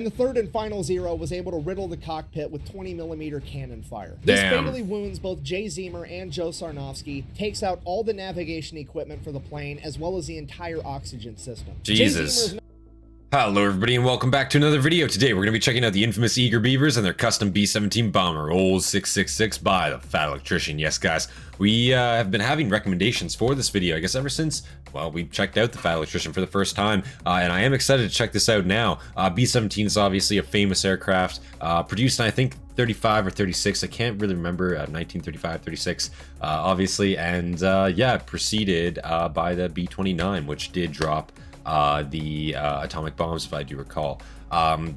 The third and final Zero was able to riddle the cockpit with 20mm cannon fire. Damn. This fatally wounds both Jay Zemer and Joe Sarnofsky, takes out all the navigation equipment for the plane, as well as the entire oxygen system. Jesus. Hello everybody and welcome back to another video. Today we're going to be checking out the infamous Eager Beavers and their custom B17 bomber, old 666 by the Fat Electrician. Yes guys, we have been having recommendations for this video, I guess ever since, well, we checked out the Fat Electrician for the first time, and I am excited to check this out now. B17 is obviously a famous aircraft, produced in I think 35 or 36, I can't really remember, 1935, 36, obviously, and yeah, preceded by the B29, which did drop the atomic bombs, if I do recall.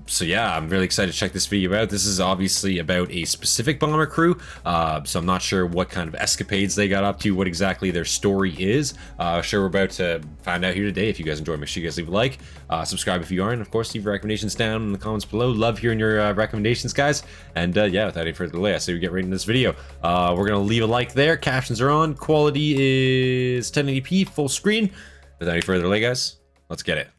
So yeah, I'm really excited to check this video out. This is obviously about a specific bomber crew, so I'm not sure what kind of escapades they got up to, what exactly their story is. Sure, we're about to find out here today. If you guys enjoy, make sure you guys leave a like, subscribe if you aren't, and of course leave your recommendations down in the comments below. Love hearing your recommendations, guys. And yeah, without any further delay, I say we get right into this video. We're gonna leave a like there, captions are on, quality is 1080p, full screen. Without any further delay, guys, let's get it.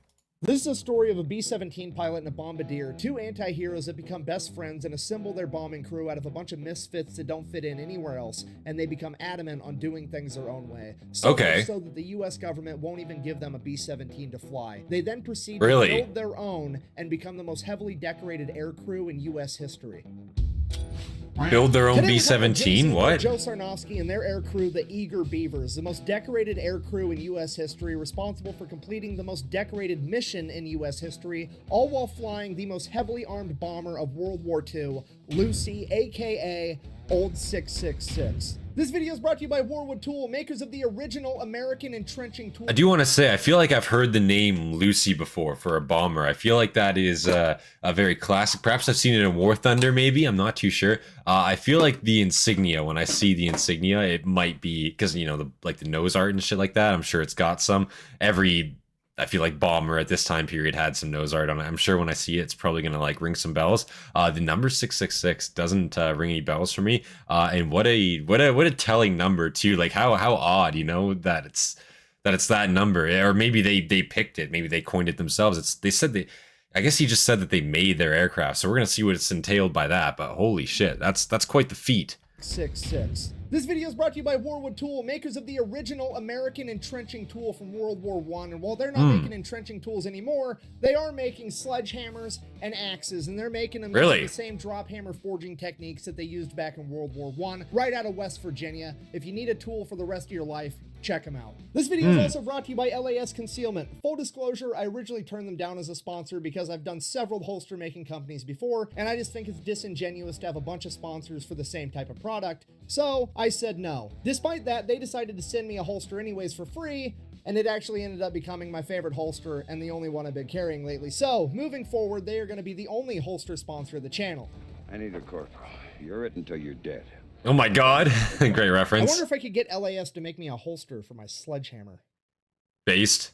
This is a story of a B-17 pilot and a bombardier, two anti-heroes that become best friends and assemble their bombing crew out of a bunch of misfits that don't fit in anywhere else, and they become adamant on doing things their own way. So much so that the US government won't even give them a B-17 to fly. They then proceed to build their own and become the most heavily decorated air crew in US history. Build their own B-17? What? Joe Sarnofsky and their air crew, the Eager Beavers, the most decorated air crew in U.S. history, responsible for completing the most decorated mission in U.S. history, all while flying the most heavily armed bomber of World War II, Lucy, aka Old 666. This video is brought to you by Warwood Tool, makers of the original American entrenching tool. I do want to say, I feel like I've heard the name Lucy before for a bomber. I feel like that is a very classic. Perhaps I've seen it in War Thunder, maybe. I'm not too sure. I feel like the insignia, when I see the insignia, it might be, because, you know, the nose art and shit like that, I'm sure it's got some. I feel like bomber at this time period had some nose art on it. I'm sure when I see it, it's probably gonna like ring some bells. The number 666 doesn't ring any bells for me. And what a telling number too. Like how odd, you know, that it's that number. Or maybe they picked it. Maybe they coined it themselves. I guess he just said that they made their aircraft. So we're gonna see what it's entailed by that. But holy shit, that's quite the feat. 666. This video is brought to you by Warwood Tool, makers of the original American entrenching tool from World War I. And while they're not making entrenching tools anymore, they are making sledgehammers and axes, and they're making them using the same drop hammer forging techniques that they used back in World War I, right out of West Virginia. If you need a tool for the rest of your life, check them out. This video is also brought to you by LAS Concealment. Full disclosure, I originally turned them down as a sponsor because I've done several holster making companies before, and I just think it's disingenuous to have a bunch of sponsors for the same type of product, so I said no. Despite that, they decided to send me a holster anyways for free, and it actually ended up becoming my favorite holster and the only one I've been carrying lately. So, moving forward, they are going to be the only holster sponsor of the channel. I need a corporal. You're it until you're dead. Oh my god. Great reference. I wonder if I could get LAS to make me a holster for my sledgehammer. Based?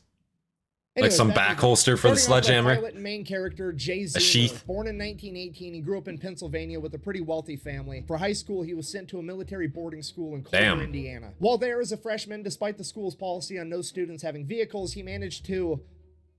Anyways, like some back holster for the sledgehammer? Pilot and main character, Jay Zemer, a sheath. Born in 1918, he grew up in Pennsylvania with a pretty wealthy family. For high school, he was sent to a military boarding school in Colter, Indiana. While there as a freshman, despite the school's policy on no students having vehicles, he managed to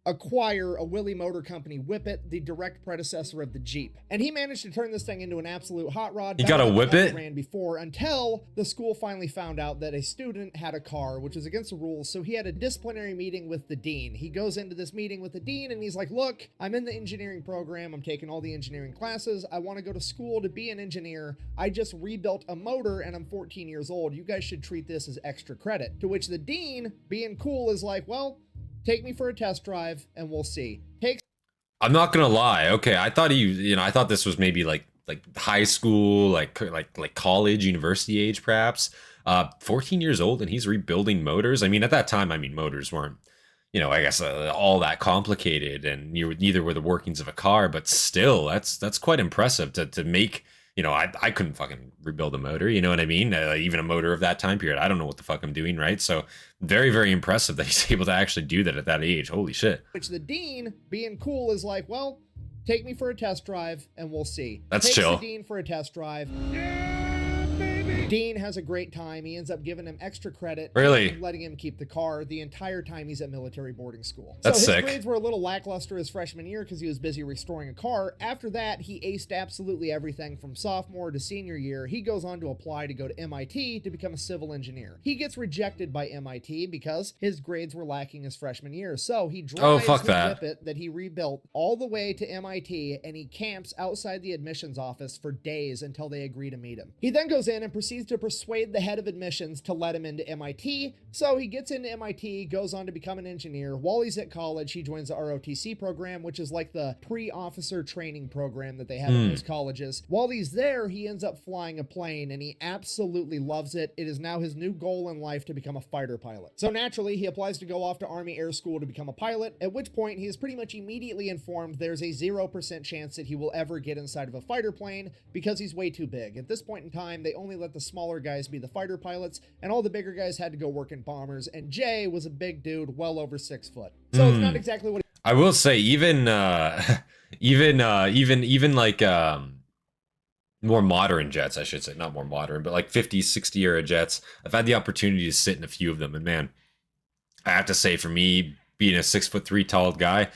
acquire a Willys Motor Company Whippet, the direct predecessor of the Jeep. And he managed to turn this thing into an absolute hot rod. He got a Whippet? Ran before, until the school finally found out that a student had a car, which was against the rules, so he had a disciplinary meeting with the dean. He goes into this meeting with the dean and he's like, look, I'm in the engineering program, I'm taking all the engineering classes, I want to go to school to be an engineer, I just rebuilt a motor and I'm 14 years old, you guys should treat this as extra credit. To which the dean, being cool, is like, well, take me for a test drive and we'll see. I'm not gonna lie. Okay, I thought I thought this was maybe like high school, like college, university age, perhaps. 14 years old and he's rebuilding motors. I mean, at that time, motors weren't, I guess all that complicated, and neither were the workings of a car. But still, that's quite impressive to make. I couldn't fucking rebuild a motor, you know what I mean? Even a motor of that time period, I don't know what the fuck I'm doing, right? So very, very impressive that he's able to actually do that at that age. Holy shit. Which the dean, being cool, is like, well, take me for a test drive and we'll see. That's chill. The dean for a test drive. Dean has a great time. He ends up giving him extra credit, Really? and letting him keep the car the entire time he's at military boarding school. That's so his sick. grades were a little lackluster his freshman year because he was busy restoring a car. After that, he aced absolutely everything from sophomore to senior year. He goes on to apply to go to MIT to become a civil engineer. He gets rejected by MIT because his grades were lacking his freshman year. So he drives his Whippet that he rebuilt all the way to MIT, and he camps outside the admissions office for days until they agree to meet him. He then goes in and proceeds to persuade the head of admissions to let him into MIT. So he gets into MIT, goes on to become an engineer. While he's at college, he joins the ROTC program, which is like the pre-officer training program that they have in those colleges. While he's there, he ends up flying a plane, and he absolutely loves it. It is now his new goal in life to become a fighter pilot. So naturally, he applies to go off to Army Air School to become a pilot, at which point he is pretty much immediately informed there's a 0% chance that he will ever get inside of a fighter plane because he's way too big. At this point in time, they only let the smaller guys be the fighter pilots, and all the bigger guys had to go work in bombers, and Jay was a big dude, well over 6 foot. So it's not exactly what I will say, even like more modern jets, I should say, not more modern, but like 50s, 60 era jets. I've had the opportunity to sit in a few of them, and man, I have to say, for me, being a 6'3" tall guy,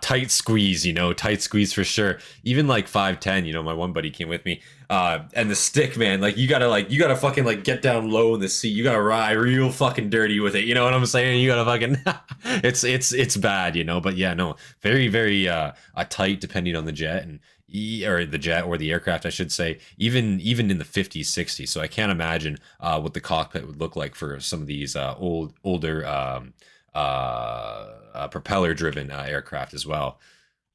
tight squeeze, tight squeeze for sure. Even like 5'10", my one buddy came with me, and the stick, man, like you gotta fucking like get down low in the seat. You gotta ride real fucking dirty with it. You know what I'm saying? You gotta fucking, it's bad, but yeah, no, very, very, tight depending on the jet or the jet or the aircraft, I should say, even in the 50s, 60s. So I can't imagine, what the cockpit would look like for some of these, older, propeller driven aircraft as well.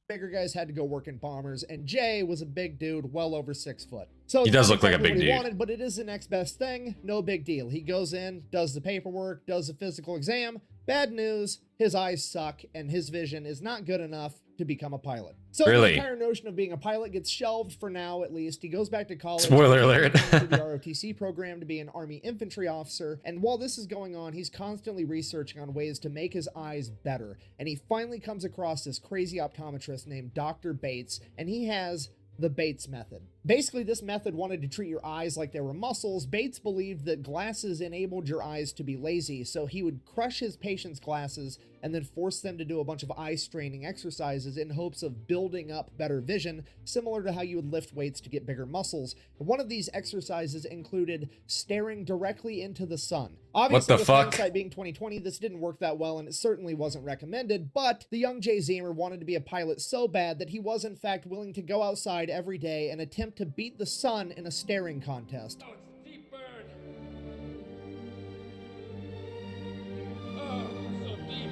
Bigger guys had to go work in bombers, and Jay was a big dude, well over 6 foot. So he does look like a big dude. Wanted, but it is the next best thing. No big deal. He goes in, does the paperwork, does the physical exam. Bad news, his eyes suck, and his vision is not good enough to become a pilot. So really? The entire notion of being a pilot gets shelved for now, at least. He goes back to college. Spoiler alert. To the ROTC program to be an Army infantry officer. And while this is going on, he's constantly researching on ways to make his eyes better. And he finally comes across this crazy optometrist named Dr. Bates, and he has the Bates method. Basically, this method wanted to treat your eyes like they were muscles. Bates believed that glasses enabled your eyes to be lazy, so he would crush his patients' glasses and then force them to do a bunch of eye straining exercises in hopes of building up better vision, similar to how you would lift weights to get bigger muscles. One of these exercises included staring directly into the sun. Obviously, with hindsight being 2020, this didn't work that well, and it certainly wasn't recommended, but the young Jay Zemer wanted to be a pilot so bad that he was in fact willing to go outside every day and attempt to beat the sun in a staring contest. Oh, it's a deep burn. Oh, so deep.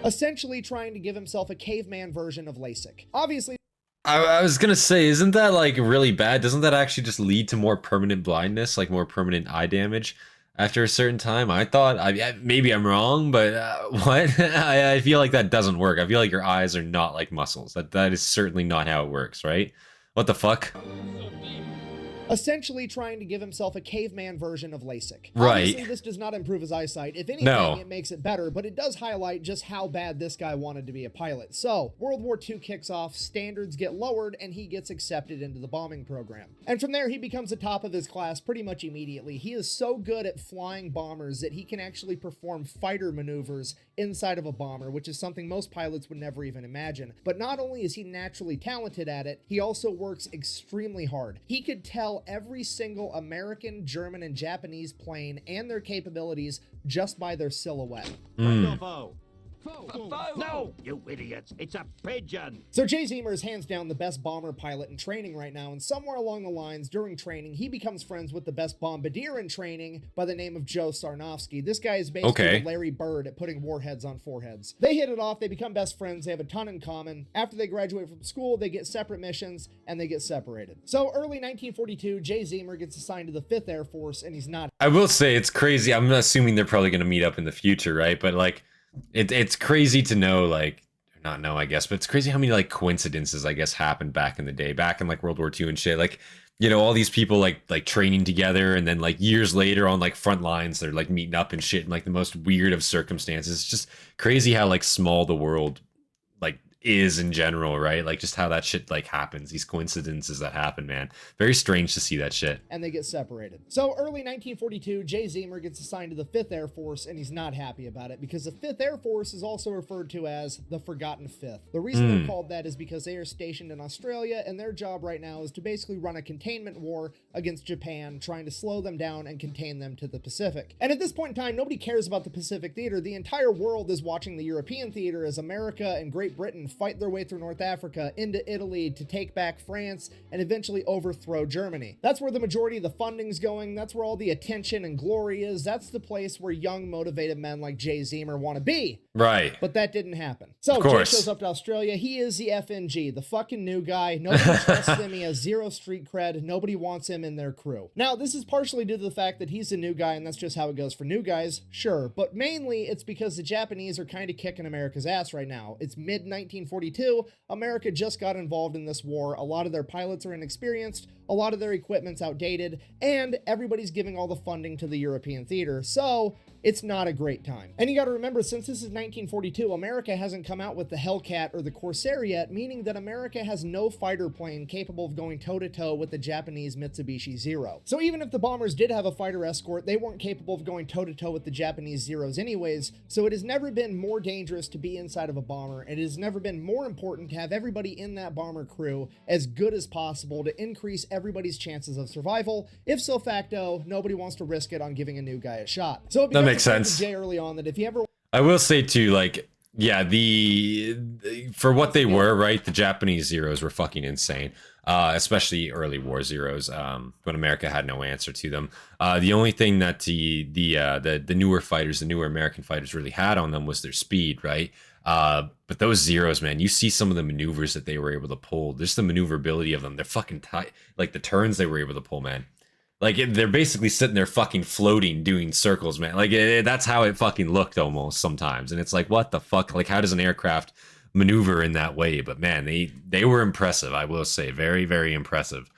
Essentially trying to give himself a caveman version of LASIK. Obviously, I was gonna say, isn't that like really bad? Doesn't that actually just lead to more permanent blindness, like more permanent eye damage after a certain time? I thought, maybe I'm wrong, but what? I feel like that doesn't work. I feel like your eyes are not like muscles. That is certainly not how it works, right? What the fuck? essentially trying to give himself a caveman version of LASIK. Right. Obviously, this does not improve his eyesight. If anything, it makes it better, but it does highlight just how bad this guy wanted to be a pilot. So, World War II kicks off, standards get lowered, and he gets accepted into the bombing program. And from there, he becomes the top of his class pretty much immediately. He is so good at flying bombers that he can actually perform fighter maneuvers inside of a bomber, which is something most pilots would never even imagine. But not only is he naturally talented at it, he also works extremely hard. He could tell every single American, German, and Japanese plane and their capabilities just by their silhouette. No, you idiots! It's a pigeon! So Jay Zemer is hands down the best bomber pilot in training right now, and somewhere along the lines, during training, he becomes friends with the best bombardier in training by the name of Joe Sarnofsky. This guy is basically the Larry Bird at putting warheads on foreheads. They hit it off, they become best friends, they have a ton in common. After they graduate from school, they get separate missions, and they get separated. So early 1942, Jay Zemer gets assigned to the 5th Air Force, and he's not. I will say, it's crazy. I'm assuming they're probably going to meet up in the future, right? But like, it's crazy to know, like, not know, I guess, but it's crazy how many like coincidences, I guess, happened back in the day, back in like World War II and shit. Like, you know, all these people like training together, and then like years later on like front lines, they're like meeting up and shit in like the most weird of circumstances. It's just crazy how like small the world like is in general, right? Like just how that shit like happens, these coincidences that happen, man. Very strange to see that shit. And they get separated. So early 1942, Jay Zemer gets assigned to the 5th Air Force, and he's not happy about it because the 5th Air Force is also referred to as the Forgotten Fifth. The reason they're called that is because they are stationed in Australia, and their job right now is to basically run a containment war against Japan, trying to slow them down and contain them to the Pacific. And at this point in time, nobody cares about the Pacific theater. The entire world is watching the European theater as America and Great Britain fight their way through North Africa into Italy to take back France and eventually overthrow Germany. That's where the majority of the funding's going. That's where all the attention and glory is. That's the place where young, motivated men like Jay Zemer want to be. Right. But that didn't happen. So Jay shows up to Australia. He is the FNG, the fucking new guy. Nobody trusts him. He has zero street cred. Nobody wants him in their crew. Now, this is partially due to the fact that he's a new guy, and that's just how it goes for new guys, sure. But mainly, it's because the Japanese are kind of kicking America's ass right now. It's mid-1942. America just got involved in this war. A lot of their pilots are inexperienced. A lot of their equipment's outdated. And everybody's giving all the funding to the European theater. So it's not a great time. And you got to remember, since this is 1942, America hasn't come out with the Hellcat or the Corsair yet, meaning that America has no fighter plane capable of going toe-to-toe with the Japanese Mitsubishi Zero. So even if the bombers did have a fighter escort, they weren't capable of going toe-to-toe with the Japanese Zeros anyways, so it has never been more dangerous to be inside of a bomber, and it has never been more important to have everybody in that bomber crew as good as possible to increase everybody's chances of survival. If so facto, nobody wants to risk it on giving a new guy a shot. So it That makes sense. Jay early on that if you ever, I will say too, like, yeah, for what they were, right? The Japanese Zeros were fucking insane, especially early war Zeros, when America had no answer to them. The only thing that the newer fighters, the newer American fighters, really had on them was their speed, right? But those Zeros, man, you see some of the maneuvers that they were able to pull. Just the maneuverability of them. They're fucking tight. Like the turns they were able to pull, man. Like, they're basically sitting there fucking floating, doing circles, man. Like, that's how it fucking looked almost sometimes. And it's like, what the fuck? Like, how does an aircraft maneuver in that way? But, man, they were impressive, I will say. Very, very impressive.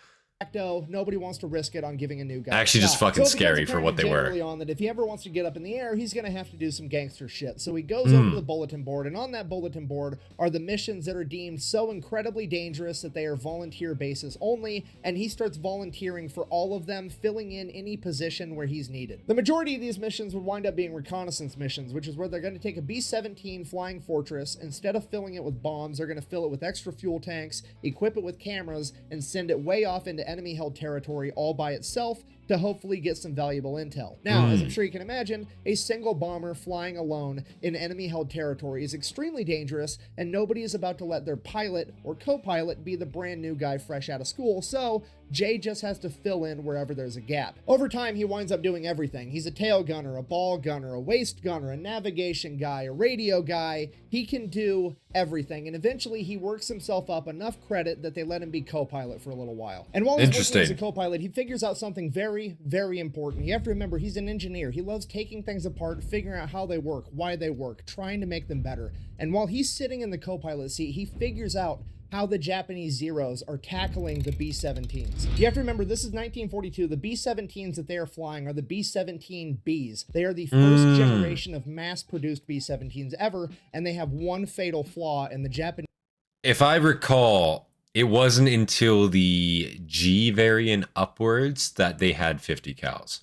Nobody wants to risk it on giving a new guy actually just fucking scary for what they were. Early on that if he ever wants to get up in the air, he's going to have to do some gangster shit. So he goes over to the bulletin board, and on that bulletin board are the missions that are deemed so incredibly dangerous that they are volunteer basis only, and he starts volunteering for all of them, filling in any position where he's needed. The majority of these missions would wind up being reconnaissance missions, which is where they're going to take a B-17 Flying Fortress. Instead of filling it with bombs, they're going to fill it with extra fuel tanks, equip it with cameras, and send it way off into enemy-held territory all by itself to hopefully get some valuable intel. Now, as I'm sure you can imagine, a single bomber flying alone in enemy-held territory is extremely dangerous, and nobody is about to let their pilot or co-pilot be the brand new guy fresh out of school, so Jay just has to fill in wherever there's a gap. Over time, he winds up doing everything. He's a tail gunner, a ball gunner, a waist gunner, a navigation guy, a radio guy. He can do everything, and eventually he works himself up enough credit that they let him be co-pilot for a little while. And while he's working as a co-pilot, he figures out something very, very important. You have to remember, he's an engineer. He loves taking things apart, figuring out how they work, why they work, trying to make them better. And while he's sitting in the co-pilot seat, he figures out how the Japanese Zeros are tackling the B-17s. You have to remember, this is 1942. The B-17s that they are flying are the B-17Bs. They are the first generation of mass-produced B-17s ever, and they have one fatal flaw in the Japanese. If I recall, it wasn't until the G variant upwards that they had 50 cals.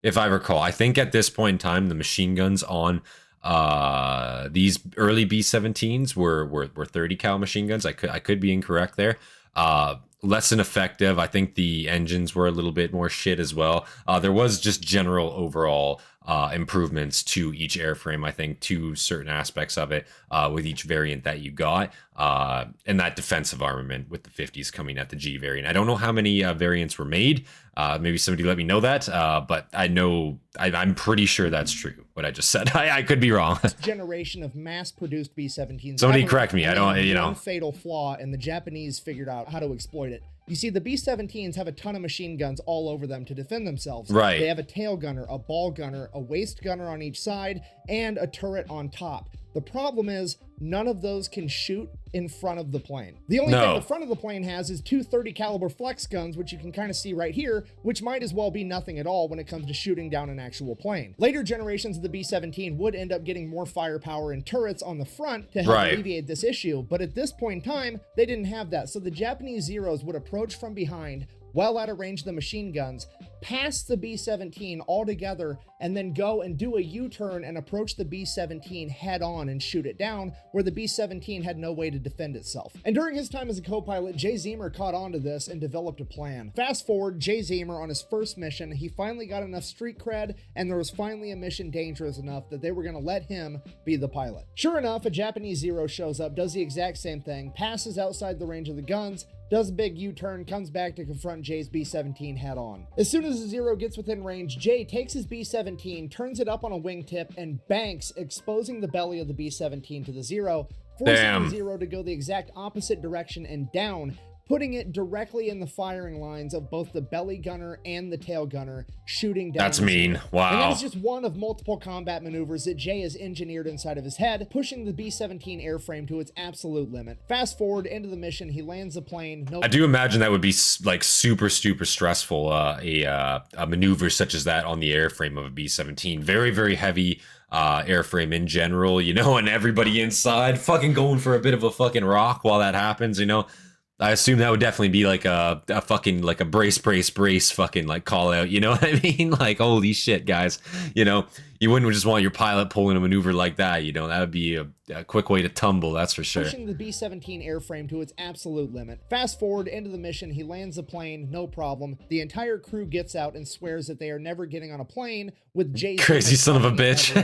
If I recall, I think at this point in time, the machine guns on these early B-17s were 30 cal machine guns. I could be incorrect there. Less than effective. I think the engines were a little bit more shit as well. There was just general overall improvements to each airframe, I think, to certain aspects of it with each variant that you got. And that defensive armament with the 50s coming at the G variant. I don't know how many variants were made. Maybe somebody let me know that. But I know, I'm pretty sure that's true, what I just said. I could be wrong. Generation of mass-produced B-17s. Somebody correct me. I don't, you know. One fatal flaw, and the Japanese figured out how to exploit it. You see, the B-17s have a ton of machine guns all over them to defend themselves. Right. They have a tail gunner, a ball gunner, a waist gunner on each side, and a turret on top. The problem is, none of those can shoot in front of the plane. The only thing the front of the plane has is two 30 caliber flex guns, which you can kind of see right here, which might as well be nothing at all when it comes to shooting down an actual plane. Later generations of the B-17 would end up getting more firepower and turrets on the front to help alleviate this issue, but at this point in time, they didn't have that. So the Japanese Zeros would approach from behind, well out of range of the machine guns, pass the B-17 altogether, and then go and do a U-turn and approach the B-17 head on and shoot it down, where the B-17 had no way to defend itself. And during his time as a co-pilot, Jay Zemer caught on to this and developed a plan. Fast forward, Jay Zemer on his first mission, he finally got enough street cred, and there was finally a mission dangerous enough that they were going to let him be the pilot. Sure enough, a Japanese Zero shows up, does the exact same thing, passes outside the range of the guns, does a big U-turn, comes back to confront Jay's B-17 head on. As soon as the Zero gets within range, Jay takes his B-17, turns it up on a wingtip, and banks, exposing the belly of the B-17 to the Zero, forcing the Zero to go the exact opposite direction and down, putting it directly in the firing lines of both the belly gunner and the tail gunner, shooting down. That's mean. Wow. And that is just one of multiple combat maneuvers that Jay has engineered inside of his head, pushing the B-17 airframe to its absolute limit. Fast forward into the mission, he lands the plane. I do imagine that would be like super stressful, a maneuver such as that on the airframe of a B-17. Very, very heavy airframe in general, you know, and everybody inside fucking going for a bit of a fucking rock while that happens, you know. I assume that would definitely be like a fucking like a brace fucking like call out, you know what I mean? Like, holy shit, guys, you know, you wouldn't just want your pilot pulling a maneuver like that, you know, that would be a quick way to tumble, that's for sure. Pushing the B-17 airframe to its absolute limit. Fast forward into the mission, he lands the plane, no problem. The entire crew gets out and swears that they are never getting on a plane with Jay. Crazy son of a bitch.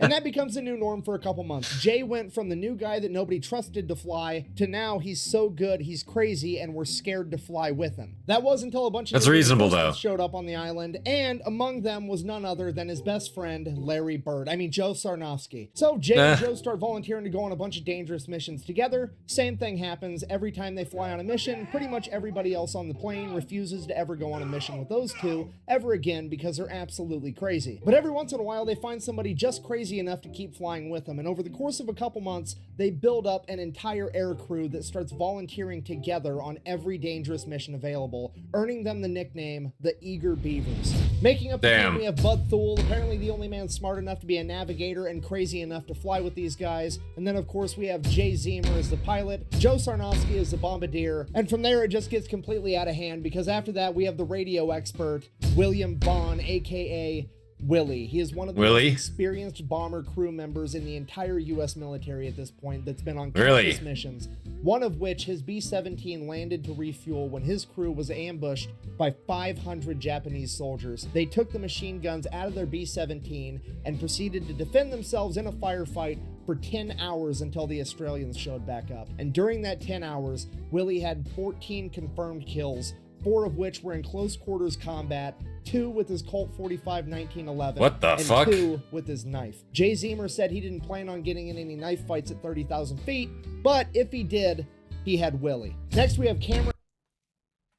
And that becomes the new norm for a couple months. Jay went from the new guy that nobody trusted to fly to now he's so good, he's crazy, and we're scared to fly with him. That was until a bunch of That's reasonable though. Showed up on the island, and among them was none other than his best friend, Joe Sarnofsky. So Jay and Joe start volunteering to go on a bunch of dangerous missions together. Same thing happens every time they fly on a mission. Pretty much everybody else on the plane refuses to ever go on a mission with those two ever again because they're absolutely crazy. But every once in a while they find somebody just crazy enough to keep flying with them, and over the course of a couple months they build up an entire air crew that starts volunteering together on every dangerous mission available, earning them the nickname the Eager Beavers. Making up the team, we have Bud Thule, apparently the only man smart enough to be a navigator and crazy enough to fly with these guys. And then of course we have Jay Zemer as the pilot, Joe Sarnofsky as the bombardier, and from there it just gets completely out of hand because after that we have the radio expert, William Vaughn, aka Willie. He is one of the most experienced bomber crew members in the entire U.S. military at this point that's been on countless missions, one of which his B-17 landed to refuel when his crew was ambushed by 500 Japanese soldiers. They took the machine guns out of their B-17 and proceeded to defend themselves in a firefight for 10 hours until the Australians showed back up. And during that 10 hours, Willie had 14 confirmed kills, 4 of which were in close quarters combat, 2 with his Colt 45 1911, what the fuck? 2 with his knife. Jay Zemer said he didn't plan on getting in any knife fights at 30,000 feet, but if he did, he had Willie. Next we have Cameron.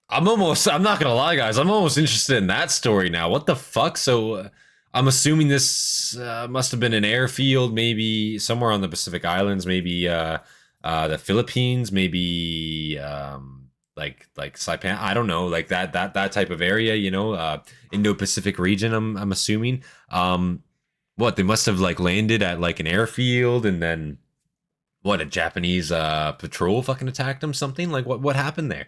I'm not gonna lie, guys, I'm almost interested in that story now. What the fuck? So I'm assuming this must have been an airfield, maybe somewhere on the Pacific Islands, maybe the Philippines, maybe like Saipan, I don't know, like that type of area, you know, Indo-Pacific region, I'm assuming. What, they must have like landed at like an airfield, and then what, a Japanese patrol fucking attacked them, something? Like what happened there?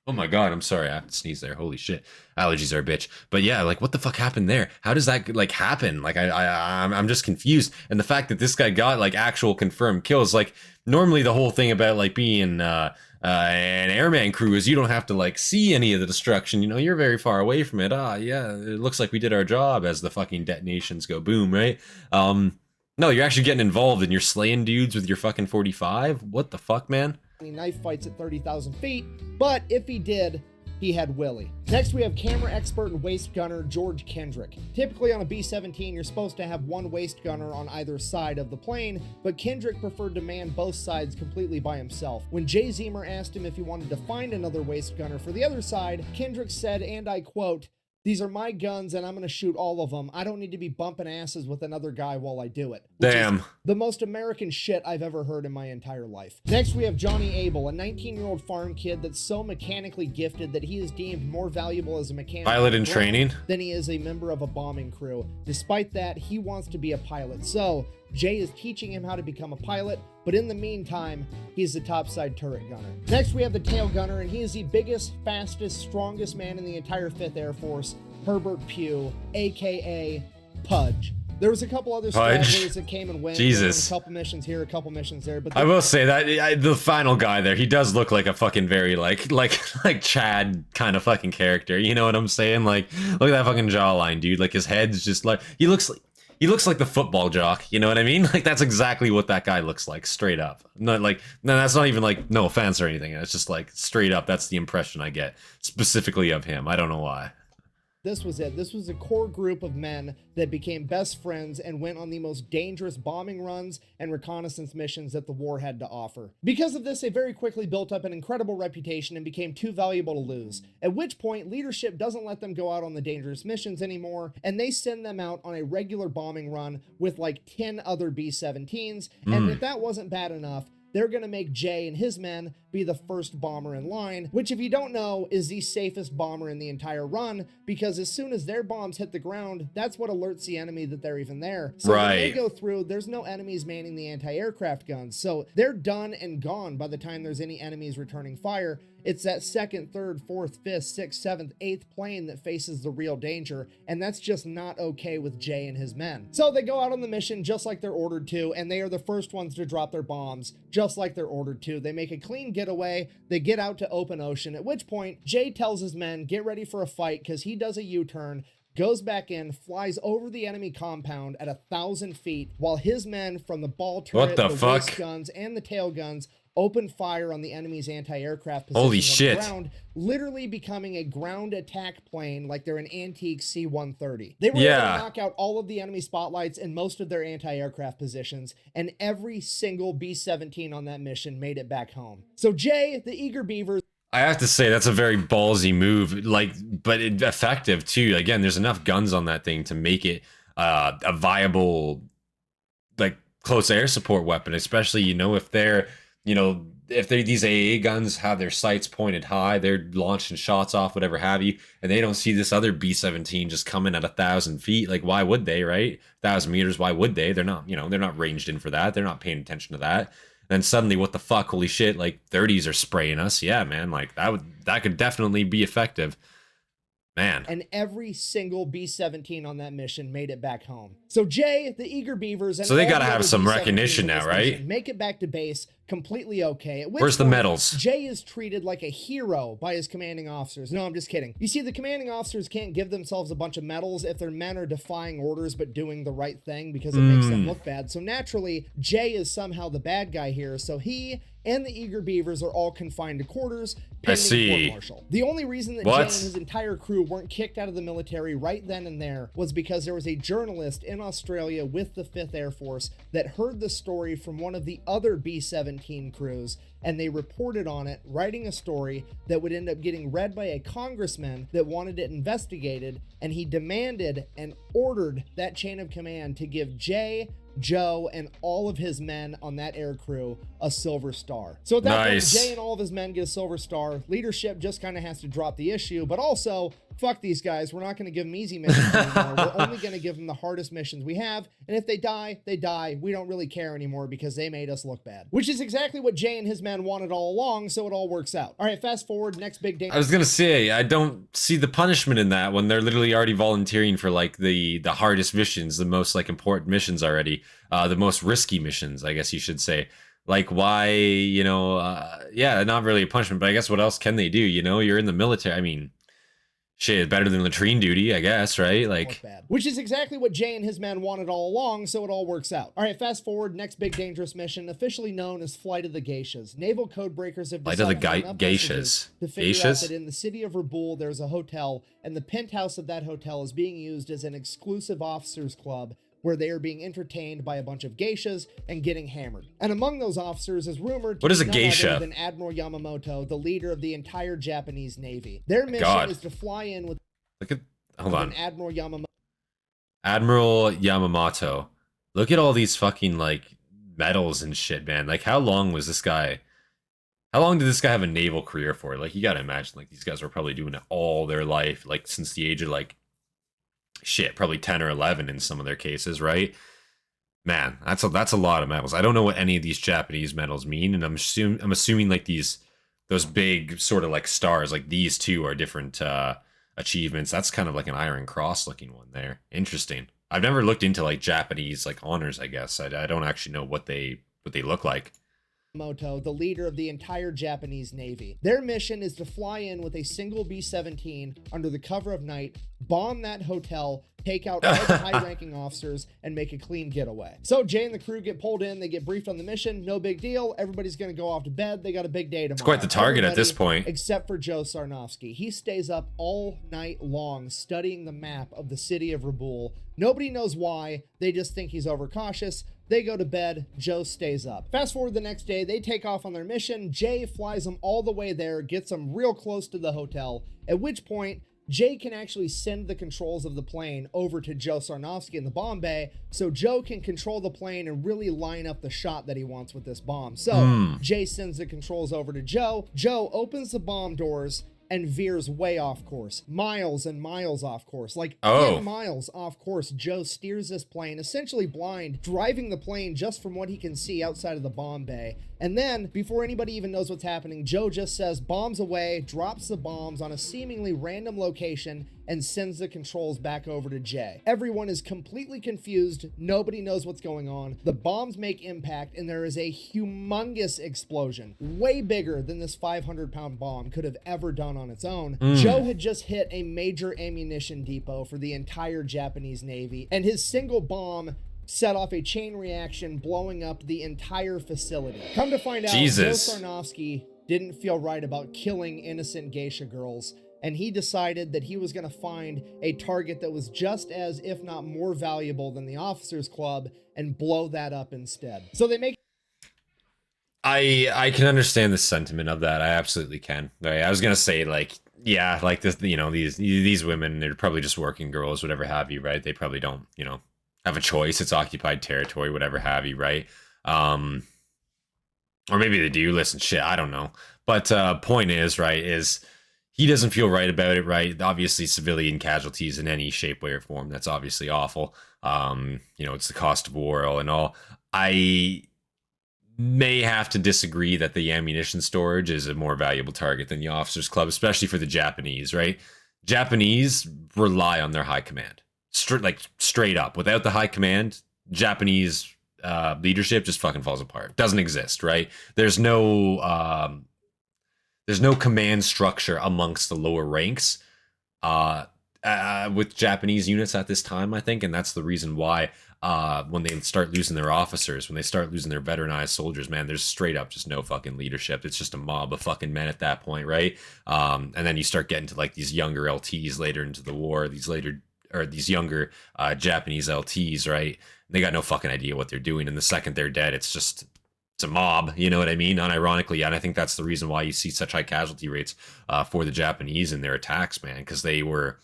Oh my god, I'm sorry, I have to sneeze there. Holy shit, allergies are a bitch. But yeah, like what the fuck happened there? How does that like happen? Like I'm just confused. And the fact that this guy got like actual confirmed kills, like normally the whole thing about like being an airman crew is you don't have to like see any of the destruction, you know, you're very far away from it. Yeah, it looks like we did our job as the fucking detonations go boom, right? No, you're actually getting involved and you're slaying dudes with your fucking 45. What the fuck, man? Knife fights at 30,000 feet, but if he did, he had Willie. Next, we have camera expert and waist gunner George Kendrick. Typically on a B-17, you're supposed to have one waist gunner on either side of the plane, but Kendrick preferred to man both sides completely by himself. When Jay Zemer asked him if he wanted to find another waist gunner for the other side, Kendrick said, and I quote, "These are my guns and I'm going to shoot all of them. I don't need to be bumping asses with another guy while I do it." Damn. The most American shit I've ever heard in my entire life. Next, we have Johnny Abel, a 19-year-old farm kid that's so mechanically gifted that he is deemed more valuable as a mechanic Pilot in training than he is a member of a bombing crew. Despite that, he wants to be a pilot. So Jay is teaching him how to become a pilot, but in the meantime, he's the topside turret gunner. Next, we have the tail gunner, and he is the biggest, fastest, strongest man in the entire 5th Air Force, Herbert Pugh, aka Pudge. There was a couple other stragglers that came and went. Jesus. A couple missions here, a couple missions there. But I will say that the final guy there, he does look like a fucking very like Chad kind of fucking character. You know what I'm saying? Like, look at that fucking jawline, dude. Like his head's just like he looks like the football jock. You know what I mean? Like that's exactly what that guy looks like, straight up. Not like, no, that's not even like no offense or anything. It's just like straight up. That's the impression I get specifically of him. I don't know why. This was it. This was a core group of men that became best friends and went on the most dangerous bombing runs and reconnaissance missions that the war had to offer. Because of this, they very quickly built up an incredible reputation and became too valuable to lose, at which point leadership doesn't let them go out on the dangerous missions anymore, and they send them out on a regular bombing run with like 10 other B-17s, and if that wasn't bad enough, they're going to make Jay and his men be the first bomber in line, which if you don't know is the safest bomber in the entire run, because as soon as their bombs hit the ground, that's what alerts the enemy that they're even there. So when they go through, there's no enemies manning the anti-aircraft guns. So they're done and gone by the time there's any enemies returning fire. It's that second, third, fourth, fifth, sixth, seventh, eighth plane that faces the real danger, and that's just not okay with Jay and his men. So they go out on the mission just like they're ordered to, and they are the first ones to drop their bombs, just like they're ordered to. They make a clean getaway, they get out to open ocean, at which point Jay tells his men, get ready for a fight, because he does a U-turn, goes back in, flies over the enemy compound at 1,000 feet, while his men from the ball turret, the waist guns, and the tail guns open fire on the enemy's anti-aircraft positions. Holy shit. On the ground, literally becoming a ground attack plane like they're an antique C-130. They were able to knock out all of the enemy spotlights and most of their anti-aircraft positions, and every single B-17 on that mission made it back home. So Jay, the Eager Beavers, I have to say that's a very ballsy move, like, but effective too. Again, there's enough guns on that thing to make it a viable, like, close air support weapon, especially, you know, if they're, you know, if these AA guns have their sights pointed high, they're launching shots off, whatever have you, and they don't see this other B-17 just coming at 1,000 feet. Like, why would they, right? 1,000 meters, why would they? They're not, you know, they're not ranged in for that. They're not paying attention to that. Then suddenly, what the fuck? Holy shit! Like 30s are spraying us. Yeah, man. Like that could definitely be effective. Man. And every single B-17 on that mission made it back home. So Jay, the Eager Beavers, and so they gotta have some recognition now, right? Make it back to base completely okay. Where's the medals? Jay is treated like a hero by his commanding officers. No, I'm just kidding. You see, the commanding officers can't give themselves a bunch of medals if their men are defying orders but doing the right thing, because it makes them look bad. So naturally, Jay is somehow the bad guy here. So he and the Eager Beavers are all confined to quarters pending court-martial. The only reason that Jay and his entire crew weren't kicked out of the military right then and there was because there was a journalist in Australia with the 5th Air Force that heard the story from one of the other B-17 crews, and they reported on it, writing a story that would end up getting read by a congressman that wanted it investigated, and he demanded and ordered that chain of command to give Jay, Joe, and all of his men on that air crew a silver star. So at that point, Jay and all of his men get a silver star. Leadership just kind of has to drop the issue, but also, fuck these guys. We're not going to give them easy missions anymore. We're only going to give them the hardest missions we have, and if they die, they die. We don't really care anymore because they made us look bad. Which is exactly what Jay and his men wanted all along, so it all works out. All right, fast forward, next big day. I was gonna say, I don't see the punishment in that when they're literally already volunteering for like the hardest missions, the most like important missions already, the most risky missions, I guess you should say. Like, why, you know, yeah, not really a punishment, but I guess what else can they do? You know, you're in the military. I mean, Shit, better than latrine duty, I guess, right? Like, bad. Which is exactly what Jay and his men wanted all along, so it all works out. All right, fast forward, next big dangerous mission, officially known as Flight of the Geishas. Naval code breakers have Flight of the decided enough Geishas. to figure out that in the city of Raboul, there's a hotel, and the penthouse of that hotel is being used as an exclusive officers club where they are being entertained by a bunch of geishas and getting hammered. And among those officers is rumored to what is a be none geisha? other than Admiral Yamamoto, the leader of the entire Japanese Navy. Their mission is to fly in with Look at, hold on. Admiral Yamamoto. Admiral Yamamoto. Look at all these fucking, like, medals and shit, man. Like, how long was this guy? How long did this guy have a naval career for? Like, you gotta imagine, like, these guys were probably doing it all their life, like, since the age of, like, shit, probably 10 or 11 in some of their cases, right? Man, that's a lot of medals. I don't know what any of these Japanese medals mean, and I'm assuming like those big sort of like stars, like these two are different achievements. That's kind of like an Iron Cross looking one there. Interesting. I've never looked into like Japanese like honors, I guess. I don't actually know what they look like. Yamamoto, the leader of the entire Japanese Navy. Their mission is to fly in with a single B-17 under the cover of night, bomb that hotel, take out all the high-ranking officers, and make a clean getaway. So Jay and the crew get pulled in, they get briefed on the mission, no big deal, everybody's gonna go off to bed, they got a big day tomorrow. It's quite the target at this point. Except for Joe Sarnofsky. He stays up all night long studying the map of the city of Raboul. Nobody knows why, they just think he's overcautious. They go to bed, Joe stays up. Fast forward the next day, they take off on their mission. Jay flies them all the way there, gets them real close to the hotel, at which point, Jay can actually send the controls of the plane over to Joe Sarnofsky in the bomb bay, so Joe can control the plane and really line up the shot that he wants with this bomb. So Jay sends the controls over to Joe. Joe opens the bomb doors and veers way off course, miles and miles off course, like 10 miles off course. Joe steers this plane essentially blind, driving the plane just from what he can see outside of the bomb bay. And then, before anybody even knows what's happening, Joe just says bombs away, drops the bombs on a seemingly random location, and sends the controls back over to Jay. Everyone is completely confused. Nobody knows what's going on. The bombs make impact, and there is a humongous explosion, way bigger than this 500-pound bomb could have ever done on its own. Joe had just hit a major ammunition depot for the entire Japanese Navy, and his single bomb set off a chain reaction, blowing up the entire facility. Come to find out, Joe Sarnofsky didn't feel right about killing innocent geisha girls, and he decided that he was going to find a target that was just as, if not more valuable than the Officers Club, and blow that up instead. So they make... I can understand the sentiment of that. I absolutely can. Right? I was going to say, like, yeah, like this, you know, these women, they're probably just working girls, whatever have you, right? They probably don't, you know, have a choice. It's occupied territory, whatever have you, right? Or maybe they do. Listen, shit, I don't know. But point is, right, is he doesn't feel right about it, right? Obviously, civilian casualties in any shape, way, or form, that's obviously awful. You know, it's the cost of war and all. I may have to disagree that the ammunition storage is a more valuable target than the Officers Club, especially for the Japanese, right? Japanese rely on their high command. Straight up, without the high command, Japanese leadership just fucking falls apart. Doesn't exist, right? There's no command structure amongst the lower ranks with Japanese units at this time, I think, and that's the reason why when they start losing their officers, when they start losing their veteranized soldiers, man, there's straight up just no fucking leadership. It's just a mob of fucking men at that point, right? And then you start getting to like these younger LTs later into the war, these younger Japanese LTs, right? They got no fucking idea what they're doing. And the second they're dead, it's a mob, you know what I mean? Unironically, and I think that's the reason why you see such high casualty rates for the Japanese in their attacks, man, because they were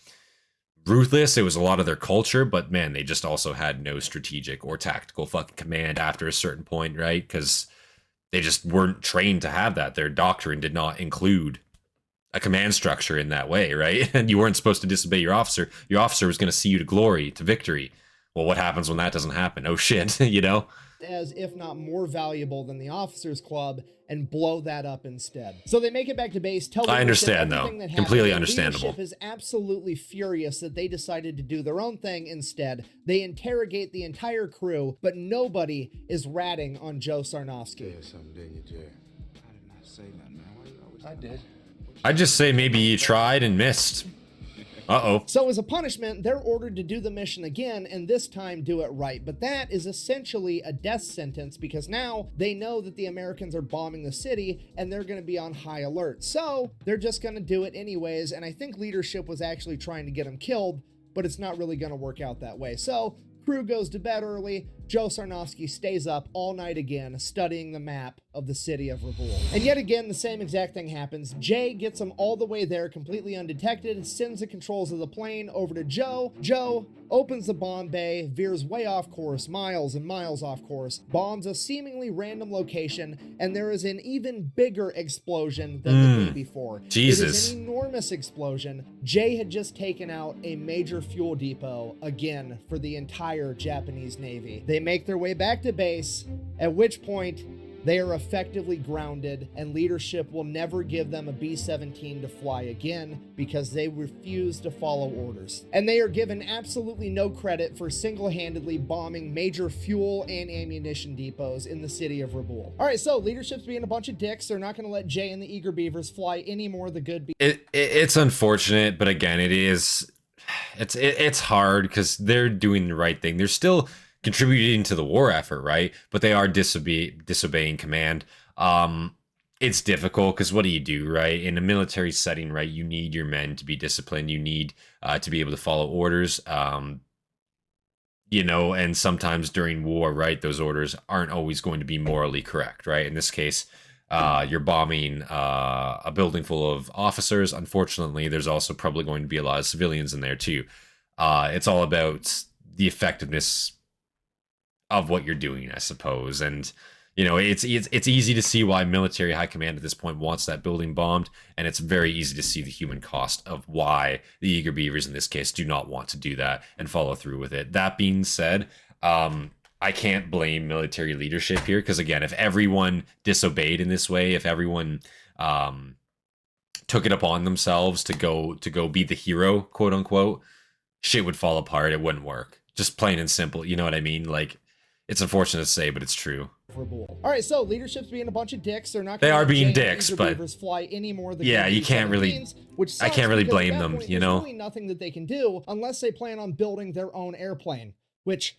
ruthless. It was a lot of their culture, but man, they just also had no strategic or tactical fucking command after a certain point, right? Because they just weren't trained to have that. Their doctrine did not include a command structure in that way, right? And you weren't supposed to disobey your officer. Your officer was going to see you to glory, to victory. Well, what happens when that doesn't happen? Oh shit, you know? As if not more valuable than the Officers Club, and blow that up instead. So they make it back to base. I understand, though. Completely understandable. Leadership is absolutely furious that they decided to do their own thing instead. They interrogate the entire crew, but nobody is ratting on Joe Sarnofsky. I'd just say maybe you tried and missed. Uh-oh. So as a punishment, they're ordered to do the mission again, and this time do it right. But that is essentially a death sentence, because now they know that the Americans are bombing the city and they're going to be on high alert. So they're just going to do it anyways, and I think leadership was actually trying to get them killed, but it's not really going to work out that way. So crew goes to bed early. Joe Sarnofsky stays up all night again, studying the map of the city of Raboul. And yet again, the same exact thing happens. Jay gets him all the way there completely undetected, sends the controls of the plane over to Joe. Joe opens the bomb bay, veers way off course, miles and miles off course, bombs a seemingly random location, and there is an even bigger explosion than the day before. Jesus. It is an enormous explosion. Jay had just taken out a major fuel depot, again, for the entire Japanese Navy. They make their way back to base, at which point they are effectively grounded, and leadership will never give them a B-17 to fly again because they refuse to follow orders. And they are given absolutely no credit for single-handedly bombing major fuel and ammunition depots in the city of Raboul. All right, so leadership's being a bunch of dicks. They're not going to let Jay and the Eager Beavers fly any more of the good It's unfortunate, but again, it's hard because they're doing the right thing. They're still contributing to the war effort, right? But they are disobeying command. It's difficult because what do you do, right? In a military setting, right, you need your men to be disciplined. You need to be able to follow orders. You know, and sometimes during war, right, those orders aren't always going to be morally correct, right? In this case, you're bombing a building full of officers. Unfortunately, there's also probably going to be a lot of civilians in there too. It's all about the effectiveness of what you're doing, I suppose. And, you know, it's easy to see why military high command at this point wants that building bombed. And it's very easy to see the human cost of why the Eager Beavers in this case do not want to do that and follow through with it. That being said, I can't blame military leadership here, because again, if everyone disobeyed in this way, if everyone took it upon themselves to go be the hero, quote unquote, shit would fall apart. It wouldn't work. Just plain and simple. You know what I mean? Like, it's unfortunate to say, but it's true. All right, so leadership's being a bunch of dicks. They're not. They are let being Jay and dicks, Eager but Beavers fly any more than yeah, you can't really. Which I can't really blame them. Point, you know, there's really nothing that they can do unless they plan on building their own airplane, which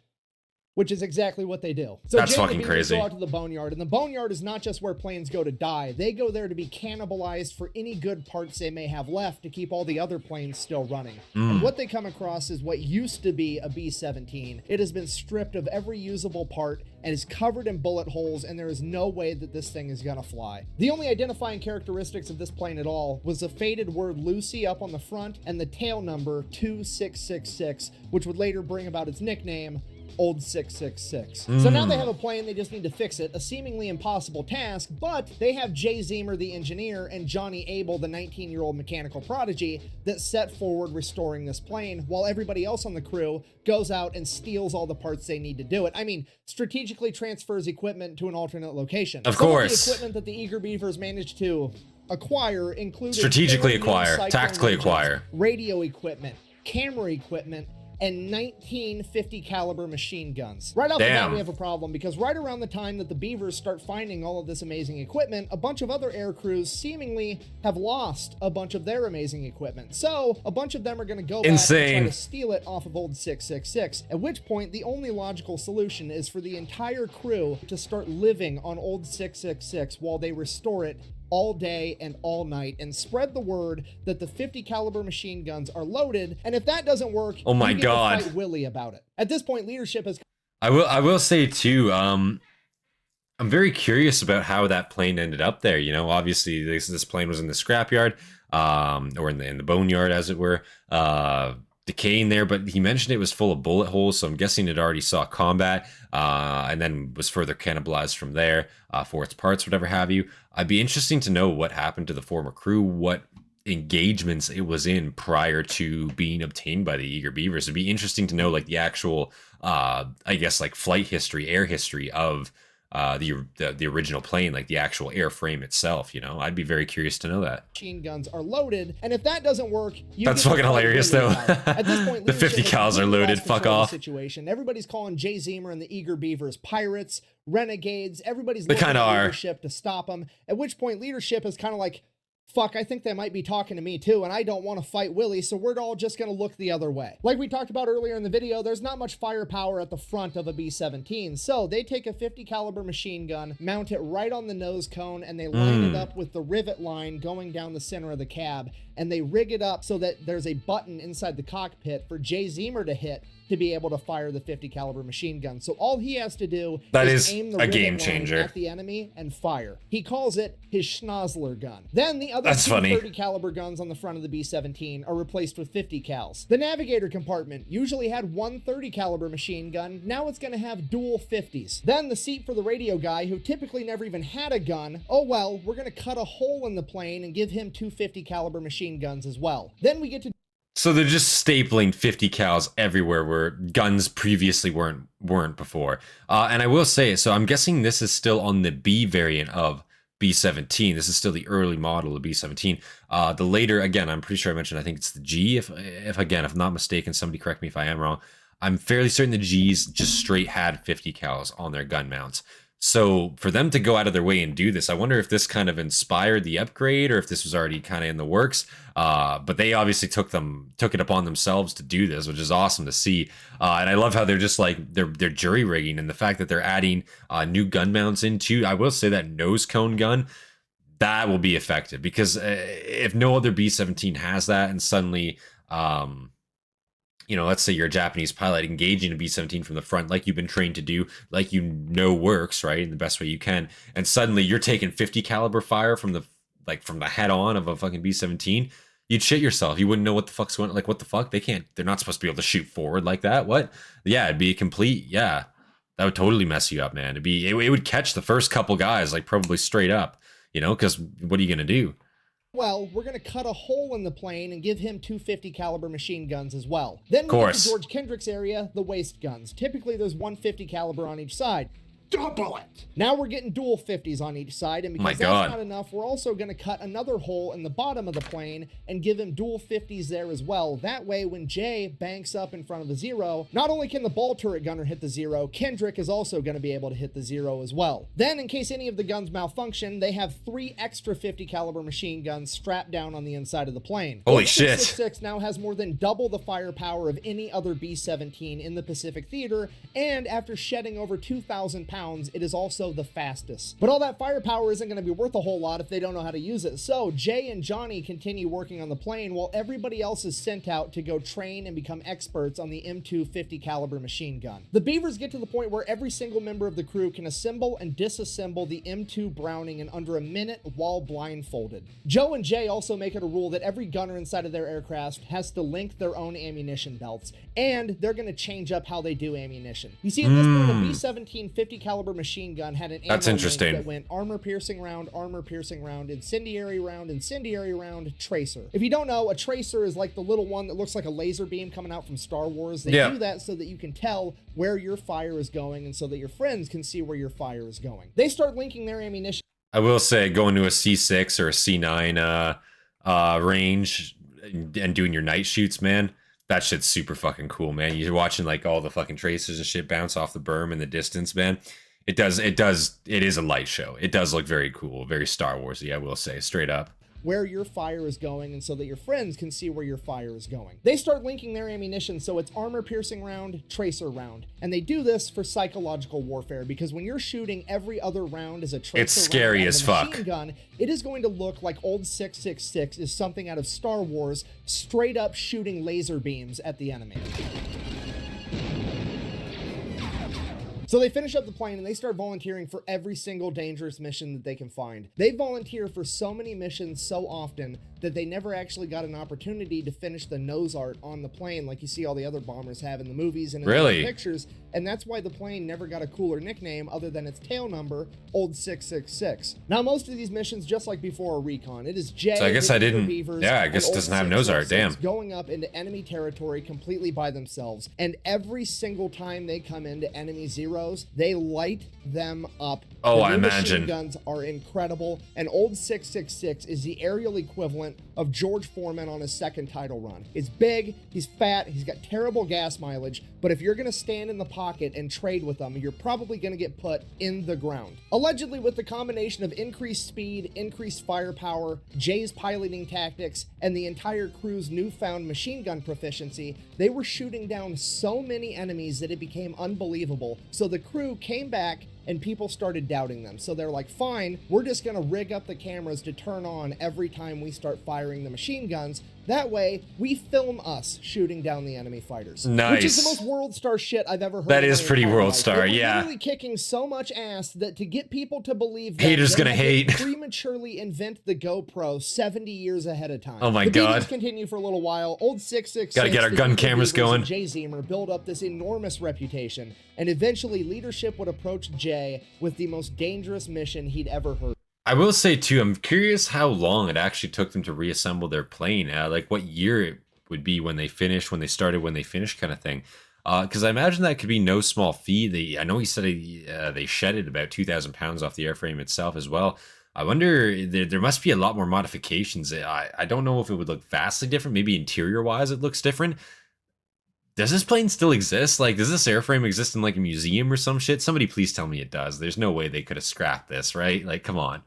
is exactly what they do. So that's Jay fucking and the crazy. Go out to the boneyard, and the boneyard is not just where planes go to die. They go there to be cannibalized for any good parts they may have left to keep all the other planes still running. And what they come across is what used to be a B-17. It has been stripped of every usable part and is covered in bullet holes, and there is no way that this thing is gonna fly. The only identifying characteristics of this plane at all was the faded word Lucy up on the front and the tail number 2666, which would later bring about its nickname, Old 666. So now they have a plane, they just need to fix it, a seemingly impossible task, but they have Jay Zemer, the engineer, and Johnny Abel, the 19-year-old mechanical prodigy, that set forward restoring this plane, while everybody else on the crew goes out and steals all the parts they need to do it. I mean, strategically transfers equipment to an alternate location. Of course. Some of the equipment that the Eager Beavers managed to acquire included strategically acquire, Cyclone tactically engines, acquire, radio equipment, camera equipment, and 19 50 caliber machine guns. Right off the bat, we have a problem, because right around the time that the Beavers start finding all of this amazing equipment, a bunch of other air crews seemingly have lost a bunch of their amazing equipment. So a bunch of them are going to go back and try to steal it off of Old 666, at which point the only logical solution is for the entire crew to start living on Old 666 while they restore it all day and all night, and spread the word that the 50 caliber machine guns are loaded. And if that doesn't work, oh my you get god, to fight Willie about it. At this point, leadership has. I will say too. I'm very curious about how that plane ended up there. You know, obviously this plane was in the scrapyard, or in the boneyard, as it were, decaying there. But he mentioned it was full of bullet holes, so I'm guessing it already saw combat, and then was further cannibalized from there for its parts, whatever have you. I'd be interesting to know what happened to the former crew, what engagements it was in prior to being obtained by the Eager Beavers. It'd be interesting to know, like, the actual, I guess, like, flight history, air history of the original plane, like the actual airframe itself. You know, I'd be very curious to know that. Machine guns are loaded, and if that doesn't work, that's fucking hilarious, though. At this point, the 50 cals are loaded. Fuck off. Situation. Everybody's calling Jay Zemer and the Eager Beavers pirates, renegades. Everybody's they looking kind of at are leadership to stop them. At which point, leadership is kind of like fuck, I think they might be talking to me too, and I don't want to fight Willie, so we're all just gonna look the other way. Like we talked about earlier in the video, there's not much firepower at the front of a B17, so they take a 50 caliber machine gun, mount it right on the nose cone, and they line it up with the rivet line going down the center of the cab, and they rig it up so that there's a button inside the cockpit for Jay Zemer to hit to be able to fire the 50 caliber machine gun. So all he has to do is aim the rivet game line changer at the enemy and fire. He calls it his schnozzler gun. Then the other That's two funny. 30 caliber guns on the front of the B17 are replaced with 50 cals. The navigator compartment usually had one 30 caliber machine gun. Now it's going to have dual 50s. Then the seat for the radio guy, who typically never even had a gun, oh well, we're going to cut a hole in the plane and give him two 50 caliber machine guns as well. Then we get to So they're just stapling 50 cals everywhere where guns previously weren't before. And I will say, so I'm guessing this is still on the B variant of B17. This is still the early model of B17. The later, again, I'm pretty sure I mentioned, I think it's the G. If I'm not mistaken, somebody correct me if I am wrong. I'm fairly certain the G's just straight had 50 cals on their gun mounts. So for them to go out of their way and do this, I wonder if this kind of inspired the upgrade or if this was already kind of in the works. But they obviously took it upon themselves to do this, which is awesome to see. And I love how they're just like they're jury rigging, and the fact that they're adding new gun mounts into. I will say that nose cone gun, that will be effective, because if no other B17 has that, and suddenly let's say you're a Japanese pilot engaging a B-17 from the front, like you've been trained to do, like works, right, in the best way you can, and suddenly you're taking 50 caliber fire from the head on of a fucking B-17, you'd shit yourself. You wouldn't know what the fuck's going on. Like, what the fuck? They're not supposed to be able to shoot forward like that. What? Yeah, it'd be a complete, that would totally mess you up, man. It would catch the first couple guys, like, probably straight up, because what are you going to do? Well, we're going to cut a hole in the plane and give him two 50 caliber machine guns as well. Then we get to George Kendrick's area, the waist guns. Typically, there's one 50 caliber on each side. Double it! Now we're getting dual 50s on each side, and because that's not enough, we're also going to cut another hole in the bottom of the plane and give him dual 50s there as well. That way, when Jay banks up in front of the zero, not only can the ball turret gunner hit the zero, Kendrick is also going to be able to hit the zero as well. Then, in case any of the guns malfunction, they have three extra 50 caliber machine guns strapped down on the inside of the plane. Holy shit! 666 now has more than double the firepower of any other B-17 in the Pacific Theater, and after shedding over 2,000 pounds, it is also the fastest. But all that firepower isn't going to be worth a whole lot if they don't know how to use it. So Jay and Johnny continue working on the plane while everybody else is sent out to go train and become experts on the M2 50 caliber machine gun. The Beavers get to the point where every single member of the crew can assemble and disassemble the M2 Browning in under a minute while blindfolded. Joe and Jay also make it a rule that every gunner inside of their aircraft has to link their own ammunition belts, and they're going to change up how they do ammunition. You see, at this point, a B-17 50 caliber machine gun had an ammo link that went armor piercing round, incendiary round, tracer. If you don't know, a tracer is like the little one that looks like a laser beam coming out from Star Wars. They do that so that you can tell where your fire is going and so that your friends can see where your fire is going. They start linking their ammunition. I will say, going to a C6 or a C9 range and doing your night shoots, man, that shit's super fucking cool, man. You're watching like all the fucking tracers and shit bounce off the berm in the distance, man. It is a light show. It does look very cool, very Star Warsy, I will say, straight up. Where your fire is going and so that your friends can see where your fire is going. They start linking their ammunition so it's armor piercing round, tracer round. And they do this for psychological warfare, because when you're shooting every other round as a tracer, it's scary as fuck. Machine gun, it is going to look like old 666 is something out of Star Wars, straight up shooting laser beams at the enemy. So they finish up the plane and they start volunteering for every single dangerous mission that they can find. They volunteer for so many missions so often that they never actually got an opportunity to finish the nose art on the plane like you see all the other bombers have in the movies and in the pictures. And that's why the plane never got a cooler nickname other than its tail number, Old 666. Now, most of these missions, just like before, are recon. It is Jay, so I guess Beavers, I guess it doesn't have nose art, damn. Going up into enemy territory completely by themselves. And every single time they come into enemy zeros, they light them up. Oh, the I imagine. machine guns are incredible. And Old 666 is the aerial equivalent equivalent of George Foreman on his second title run. He's big, he's fat, he's got terrible gas mileage, but if you're gonna stand in the pocket and trade with him, you're probably gonna get put in the ground. Allegedly, with the combination of increased speed, increased firepower, Jay's piloting tactics, and the entire crew's newfound machine gun proficiency, they were shooting down so many enemies that it became unbelievable. So the crew came back and people started doubting them. So they're like, fine, we're just gonna rig up the cameras to turn on every time we start firing the machine guns. That way, we film us shooting down the enemy fighters. Nice. Which is the most World Star shit I've ever heard. That in is my pretty entire World life. Star, They were yeah. literally kicking so much ass that to get people to believe that Haters they gonna had to hate. prematurely invent the GoPro 70 years ahead of time. Oh my the God. beatings continued for a little while. Old 666, Gotta get our the gun Eager cameras Beavers, going. and Jay Zemer build up this enormous reputation, and eventually leadership would approach Jay with the most dangerous mission he'd ever heard. I will say too, I'm curious how long it actually took them to reassemble their plane. Like what year it would be when they finished, when they started, when they finished, kind of thing. Because I imagine that could be no small feat. I know he said they shedded about 2,000 pounds off the airframe itself as well. I wonder, there must be a lot more modifications. I don't know if it would look vastly different. Maybe interior wise it looks different. Does this plane still exist? Like, does this airframe exist in like a museum or some shit? Somebody please tell me it does. There's no way they could have scrapped this, right? Like, come on.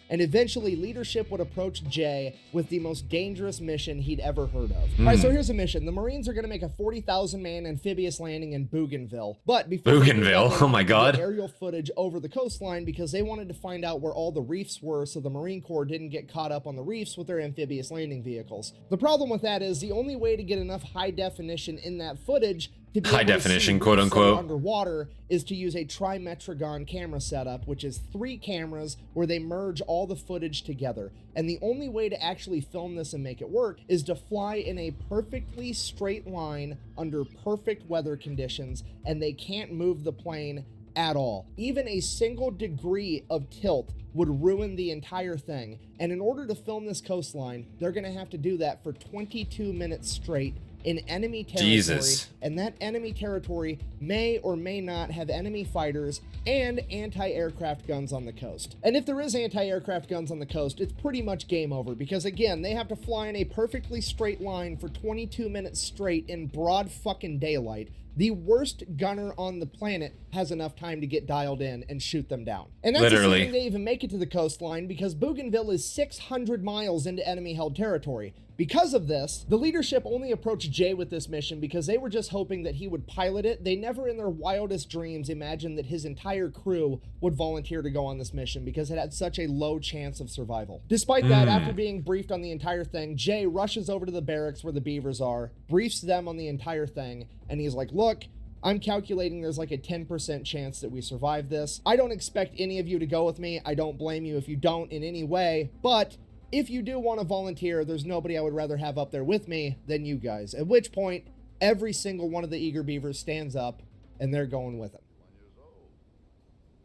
And eventually leadership would approach Jay with the most dangerous mission he'd ever heard of. All right, so here's a mission. The Marines are going to make a 40,000 man amphibious landing in Bougainville. But before Bougainville? they Oh my God. aerial footage over the coastline because they wanted to find out where all the reefs were so the Marine Corps didn't get caught up on the reefs with their amphibious landing vehicles. The problem with that is the only way to get enough high definition in that footage to be High able to definition, see quote reefs that are unquote. underwater is to use a trimetragon camera setup, which is 3 cameras where they merge all the footage together. And the only way to actually film this and make it work is to fly in a perfectly straight line under perfect weather conditions, and they can't move the plane at all. Even a single degree of tilt would ruin the entire thing. And in order to film this coastline, they're gonna have to do that for 22 minutes straight in enemy territory. Jesus. And that enemy territory may or may not have enemy fighters and anti-aircraft guns on the coast. And if there is anti-aircraft guns on the coast, it's pretty much game over because again, they have to fly in a perfectly straight line for 22 minutes straight in broad fucking daylight. The worst gunner on the planet has enough time to get dialed in and shoot them down. And that's Literally. assuming they even make it to the coastline because Bougainville is 600 miles into enemy-held territory. Because of this, the leadership only approached Jay with this mission because they were just hoping that he would pilot it. They never in their wildest dreams imagined that his entire crew would volunteer to go on this mission because it had such a low chance of survival. Despite that, after being briefed on the entire thing, Jay rushes over to the barracks where the Beavers are, briefs them on the entire thing, and he's like, look, I'm calculating there's like a 10% chance that we survive this. I don't expect any of you to go with me. I don't blame you if you don't in any way, but if you do want to volunteer, there's nobody I would rather have up there with me than you guys. At which point, every single one of the Eager Beavers stands up and they're going with him.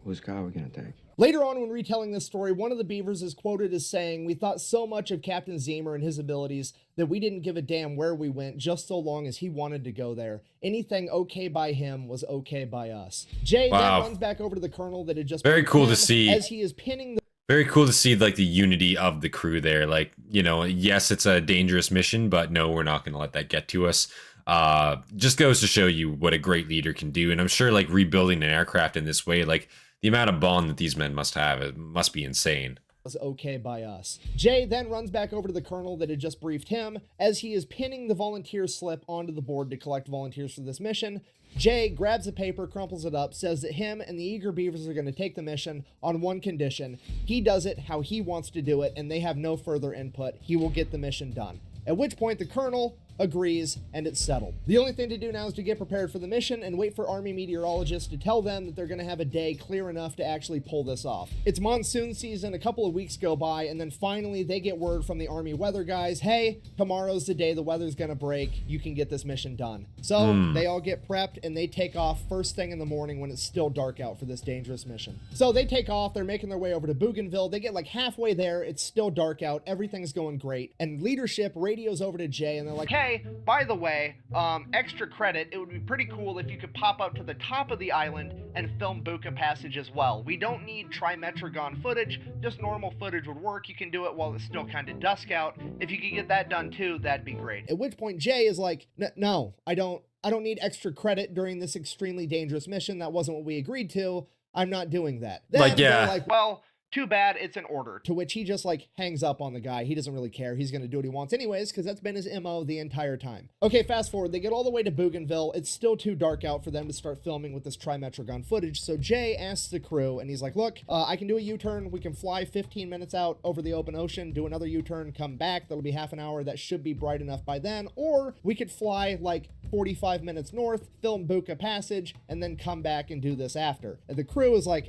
Whose car are we gonna take? Later on, when retelling this story, one of the Beavers is quoted as saying, "We thought so much of Captain Zemer and his abilities that we didn't give a damn where we went just so long as he wanted to go there. Anything okay by him was okay by us." Jay then runs back over to the colonel that had just Very been cool to pinned see. as he is pinning the Very cool to see like the unity of the crew there. Like, you know, yes, it's a dangerous mission, but no, we're not going to let that get to us. Just goes to show you what a great leader can do. And I'm sure like rebuilding an aircraft in this way, like the amount of bond that these men must have, it must be insane. Was okay by us. Jay then runs back over to the colonel that had just briefed him as he is pinning the volunteer slip onto the board to collect volunteers for this mission. Jay grabs a paper, crumples it up, says that him and the Eager Beavers are going to take the mission on one condition. He does it how he wants to do it, and they have no further input. He will get the mission done. At which point the colonel agrees, and it's settled. The only thing to do now is to get prepared for the mission and wait for Army meteorologists to tell them that they're going to have a day clear enough to actually pull this off. It's monsoon season, a couple of weeks go by, and then finally they get word from the Army weather guys, hey, tomorrow's the day the weather's going to break, you can get this mission done. So they all get prepped and they take off first thing in the morning when it's still dark out for this dangerous mission. So they take off, they're making their way over to Bougainville, they get like halfway there, it's still dark out, everything's going great, and leadership radios over to Jay and they're like, hey, Hey, by the way, extra credit, it would be pretty cool if you could pop up to the top of the island and film Buka Passage as well. We don't need Trimetragon footage, just normal footage would work. You can do it while it's still kind of dusk out. If you could get that done too, that'd be great. At which point Jay is like, no, I don't need extra credit during this extremely dangerous mission. That wasn't what we agreed to. I'm not doing that. Then Like, yeah. they're like, well, too bad, it's an order. To which he just like hangs up on the guy. He doesn't really care. He's gonna do what he wants anyways, because that's been his MO the entire time. Okay, fast forward. They get all the way to Bougainville. It's still too dark out for them to start filming with this Trimetragon footage. So Jay asks the crew, and he's like, look, I can do a U-turn. We can fly 15 minutes out over the open ocean, do another U-turn, come back. That'll be half an hour. That should be bright enough by then. Or we could fly like 45 minutes north, film Buka Passage, and then come back and do this after. And the crew is like,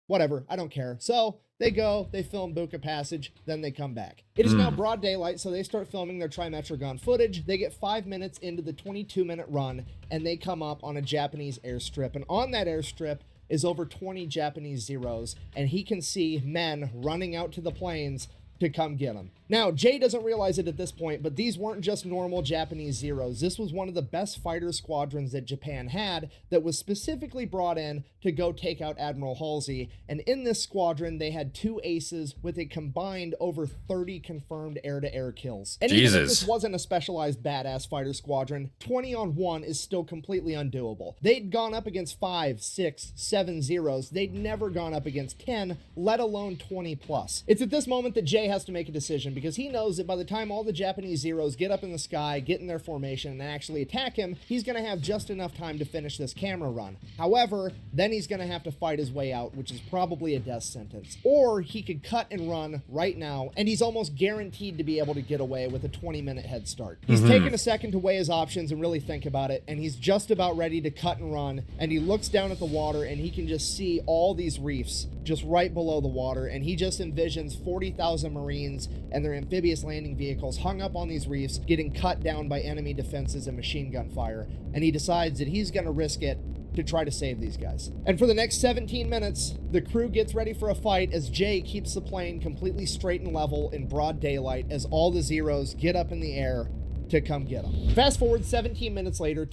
whatever, I don't care. So they go, they film Buka Passage, then they come back. It is now broad daylight, so they start filming their Trimetragon footage. They get 5 minutes into the 22-minute run, and they come up on a Japanese airstrip. And on that airstrip is over 20 Japanese Zeros, and he can see men running out to the planes to come get him. Now, Jay doesn't realize it at this point, but these weren't just normal Japanese Zeros. This was one of the best fighter squadrons that Japan had that was specifically brought in to go take out Admiral Halsey. And in this squadron, they had 2 aces with a combined over 30 confirmed air-to-air kills. And even if this wasn't a specialized badass fighter squadron, 20 on 1 is still completely undoable. They'd gone up against 5, 6, 7 Zeros. They'd never gone up against 10, let alone 20 plus. It's at this moment that Jay has to make a decision, because he knows that by the time all the Japanese Zeros get up in the sky, get in their formation, and actually attack him, he's going to have just enough time to finish this camera run. However, then he's going to have to fight his way out, which is probably a death sentence. Or he could cut and run right now, and he's almost guaranteed to be able to get away with a 20-minute head start. He's taken a second to weigh his options and really think about it, and he's just about ready to cut and run, and he looks down at the water, and he can just see all these reefs just right below the water, and he just envisions 40,000 Marines and their amphibious landing vehicles hung up on these reefs, getting cut down by enemy defenses and machine gun fire, and he decides that he's going to risk it to try to save these guys. And for the next 17 minutes, the crew gets ready for a fight as Jay keeps the plane completely straight and level in broad daylight as all the Zeros get up in the air to come get them. Fast forward 17 minutes later,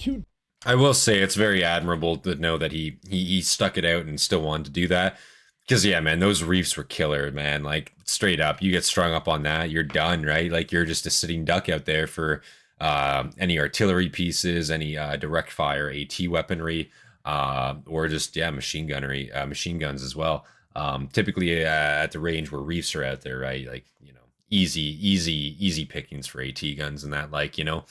I will say it's very admirable to know that he stuck it out and still wanted to do that. Because, yeah, man, those reefs were killer, man. Like, straight up, you get strung up on that, you're done, right? Like, you're just a sitting duck out there for any artillery pieces, any direct fire AT weaponry, or just, yeah, machine guns as well. Typically at the range where reefs are out there, right? Like, you know, easy pickings for AT guns and that, like, you know.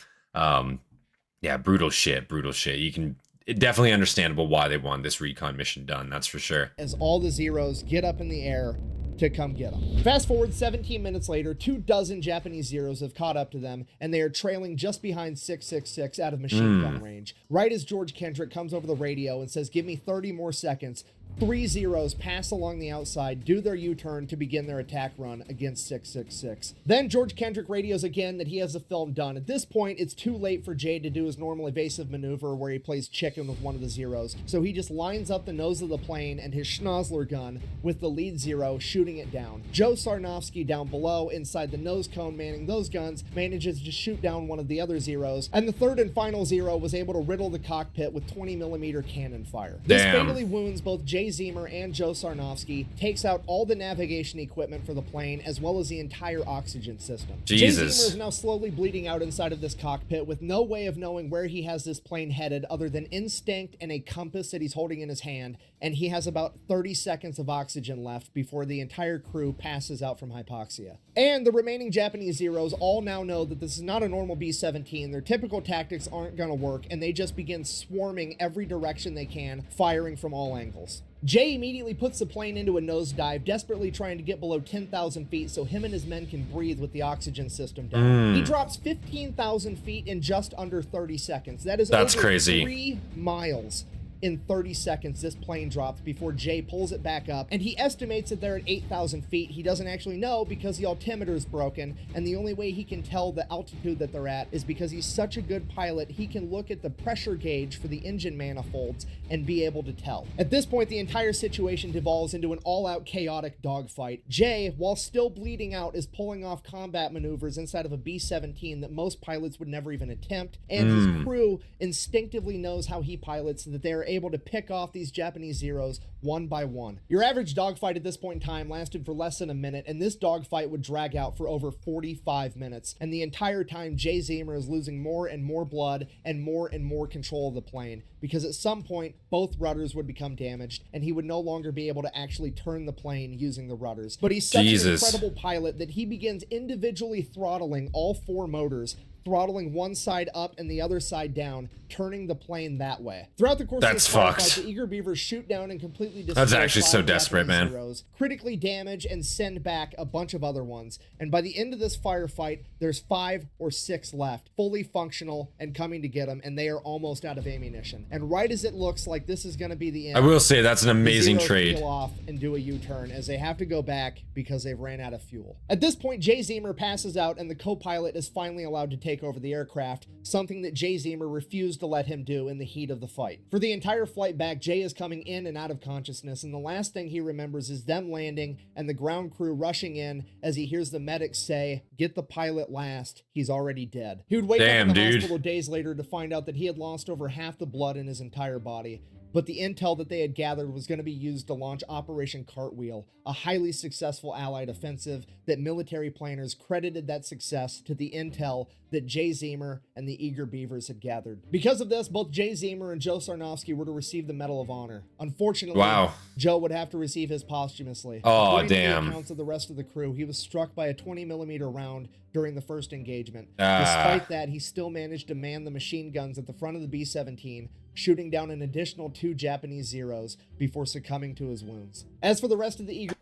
Yeah, brutal shit. You can... Definitely understandable why they want this recon mission done, that's for sure. As all the Zeros get up in the air to come get them. Fast forward 17 minutes later, 24 Japanese Zeros have caught up to them, and they are trailing just behind 666 out of machine gun range. Right as George Kendrick comes over the radio and says, give me 30 more seconds, 3 Zeros pass along the outside, do their U-turn to begin their attack run against 666. Then George Kendrick radios again that he has the film done. At this point, it's too late for Jay to do his normal evasive maneuver where he plays chicken with one of the Zeros. So he just lines up the nose of the plane and his Schnozzler gun with the lead Zero shooting it down. Joe Sarnofsky down below inside the nose cone manning those guns manages to shoot down one of the other Zeros. And the third and final Zero was able to riddle the cockpit with 20mm cannon fire. This fatally wounds both Jay Zemer and Joe Sarnofsky, takes out all the navigation equipment for the plane as well as the entire oxygen system. Jesus. Jay Zemer is now slowly bleeding out inside of this cockpit with no way of knowing where he has this plane headed other than instinct and a compass that he's holding in his hand, and he has about 30 seconds of oxygen left before the entire crew passes out from hypoxia. And the remaining Japanese Zeros all now know that this is not a normal B-17, their typical tactics aren't gonna work, and they just begin swarming every direction they can, firing from all angles. Jay immediately puts the plane into a nosedive, desperately trying to get below 10,000 feet so him and his men can breathe with the oxygen system down. He drops 15,000 feet in just under 30 seconds. That's over crazy. 3 miles. in 30 seconds this plane dropped before Jay pulls it back up, and he estimates that they're at 8,000 feet. He doesn't actually know because the altimeter is broken, and the only way he can tell the altitude that they're at is because he's such a good pilot, he can look at the pressure gauge for the engine manifolds and be able to tell. At this point, the entire situation devolves into an all-out chaotic dogfight. Jay, while still bleeding out, is pulling off combat maneuvers inside of a B-17 that most pilots would never even attempt, and his crew instinctively knows how he pilots, so that they are able to pick off these Japanese Zeros one by one. Your average dogfight at this point in time lasted for less than a minute, and this dogfight would drag out for over 45 minutes, and the entire time Jay Zemer is losing more and more blood and more control of the plane, because at some point both rudders would become damaged and he would no longer be able to actually turn the plane using the rudders. But he's such an incredible pilot that he begins individually throttling all 4 motors, throttling one side up and the other side down, turning the plane that way. Throughout the course of this firefight, the Eager Beavers shoot down and completely destroy That's actually so desperate, man. Zeros, critically damage and send back a bunch of other ones. And by the end of this firefight, there's 5 or 6 left, fully functional and coming to get them, and they are almost out of ammunition. And right as it looks like this is going to be the end, I will say that's an amazing trade. Peel off and do a U-turn as they have to go back because they've ran out of fuel. At this point, Jay Zemer passes out and the co-pilot is finally allowed to take over the aircraft, something that Jay Zemer refused to let him do in the heat of the fight. For the entire flight back, Jay is coming in and out of consciousness, and the last thing he remembers is them landing and the ground crew rushing in as he hears the medics say, "Get the pilot last, he's already dead." He would wake up in the hospital days later to find out that he had lost over half the blood in his entire body. But the intel that they had gathered was going to be used to launch Operation Cartwheel, a highly successful Allied offensive that military planners credited that success to the intel that Jay Zemer and the Eager Beavers had gathered. Because of this, both Jay Zemer and Joe Sarnofsky were to receive the Medal of Honor. Unfortunately, Joe would have to receive his posthumously. According to the accounts of the rest of the crew, he was struck by a 20mm round during the first engagement. Despite that, he still managed to man the machine guns at the front of the B-17, shooting down an additional 2 Japanese Zeros before succumbing to his wounds. As for the rest of the Eager...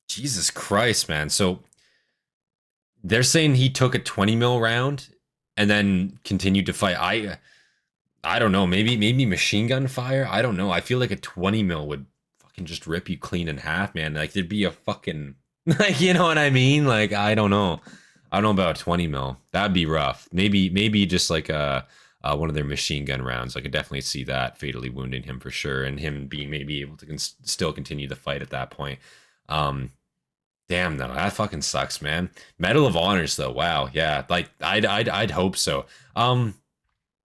Jesus Christ, man. So they're saying he took a 20mm round and then continued to fight. I don't know. Maybe machine gun fire. I don't know. I feel like a 20mm would fucking just rip you clean in half, man. Like there'd be a fucking, like, you know what I mean? Like, I don't know. I don't know about 20mm. That'd be rough. Maybe just like one of their machine gun rounds. I could definitely see that fatally wounding him for sure, and him being maybe able to still continue the fight at that point. Damn, though, that fucking sucks, man. Medal of Honors, though, wow, yeah, like I'd hope so.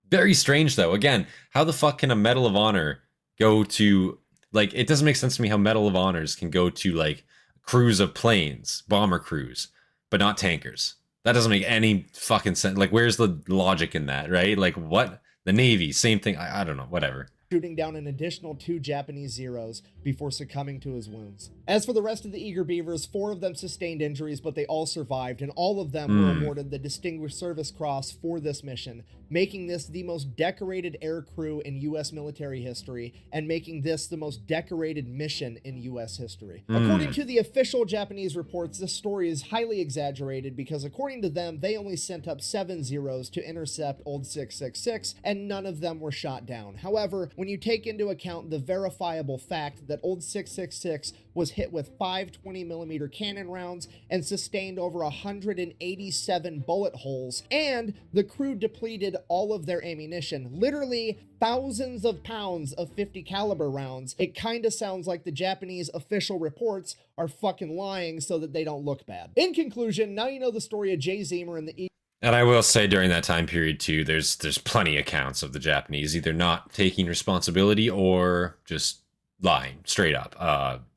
Very strange, though. Again, how the fuck can a Medal of Honor go to, like, it doesn't make sense to me how Medal of Honors can go to like crews of planes, bomber crews, but not tankers. That doesn't make any fucking sense. Like, where's the logic in that, right? Like, what? The Navy, same thing. I don't know, whatever. Shooting down an additional 2 Japanese Zeros before succumbing to his wounds. As for the rest of the Eager Beavers, 4 of them sustained injuries, but they all survived, and all of them were awarded the Distinguished Service Cross for this mission, making this the most decorated air crew in U.S. military history, and making this the most decorated mission in U.S. history. According to the official Japanese reports, this story is highly exaggerated because according to them, they only sent up 7 Zeros to intercept Old 666, and none of them were shot down. However, when you take into account the verifiable fact that Old 666 was hit with 5 20mm cannon rounds and sustained over 187 bullet holes, and the crew depleted all of their ammunition, literally thousands of pounds of 50 caliber rounds, it kind of sounds like the Japanese official reports are fucking lying so that they don't look bad. In conclusion, now you know the story of Jay Zemer and the And I will say during that time period too, there's plenty of accounts of the Japanese either not taking responsibility or just lying straight up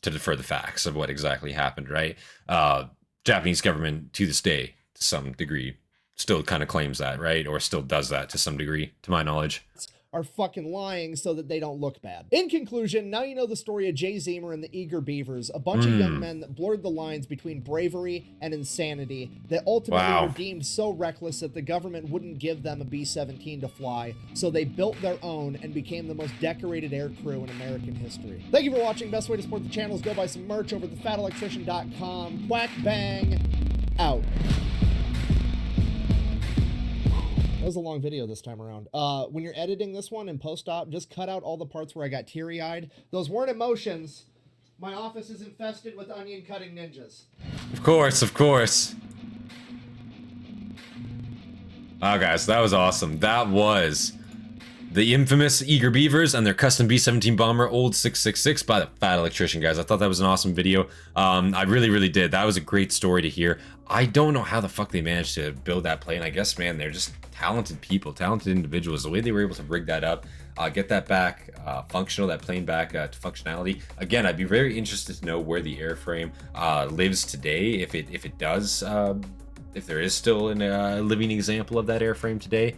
to defer the facts of what exactly happened, right? Japanese government to this day, to some degree, still kind of claims that, right? Or still does that to some degree, to my knowledge. Are fucking lying so that they don't look bad. In conclusion, now you know the story of Jay Zemer and the Eager Beavers, a bunch of young men that blurred the lines between bravery and insanity that ultimately were deemed so reckless that the government wouldn't give them a B-17 to fly, so they built their own and became the most decorated air crew in American history. Thank you for watching. Best way to support the channel is go buy some merch over at thefatelectrician.com. Quack bang, out. That was a long video this time around. When you're editing this one in post-op, just cut out all the parts where I got teary-eyed. Those weren't emotions. My office is infested with onion-cutting ninjas. Of course, of course. Oh, guys, that was awesome. That was the infamous Eager Beavers and their custom B17 bomber, old 666 by the Fat Electrician, guys. I thought that was an awesome video. I really, really did. That was a great story to hear. I don't know how the fuck they managed to build that plane. I guess, man, they're just talented people, talented individuals. The way they were able to rig that up, get that back functional, that plane back to functionality. Again, I'd be very interested to know where the airframe lives today, if it does, if there is still a living example of that airframe today.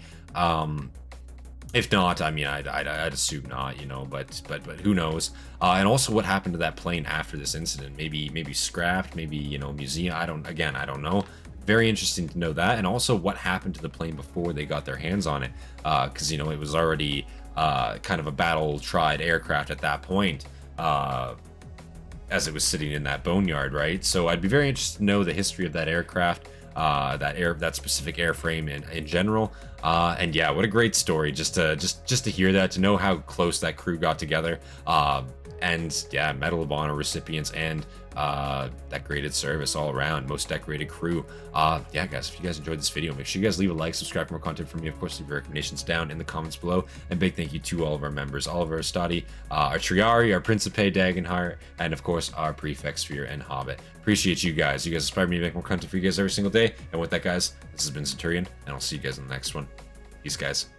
If not, I mean, I'd assume not, you know, but who knows? And also, what happened to that plane after this incident? Maybe scrapped, maybe, you know, museum. I don't know. Very interesting to know that, and also what happened to the plane before they got their hands on it, because you know it was already kind of a battle-tried aircraft at that point, as it was sitting in that boneyard, right? So I'd be very interested to know the history of that aircraft. That specific airframe in general, and yeah, what a great story just to hear that, to know how close that crew got together, and yeah, Medal of Honor recipients and that graded service all around, most decorated crew. Yeah, guys, if you guys enjoyed this video, make sure you guys leave a like, subscribe for more content from me. Of course, leave your recommendations down in the comments below, and big thank you to all of our members, all of our Hastati, our Triarii, our Principe, Dagenhart, and of course our Praefectus and Hobbit. Appreciate you guys. You guys inspire me to make more content for you guys every single day. And with that, guys, this has been Centurion, and I'll see you guys in the next one. Peace, guys.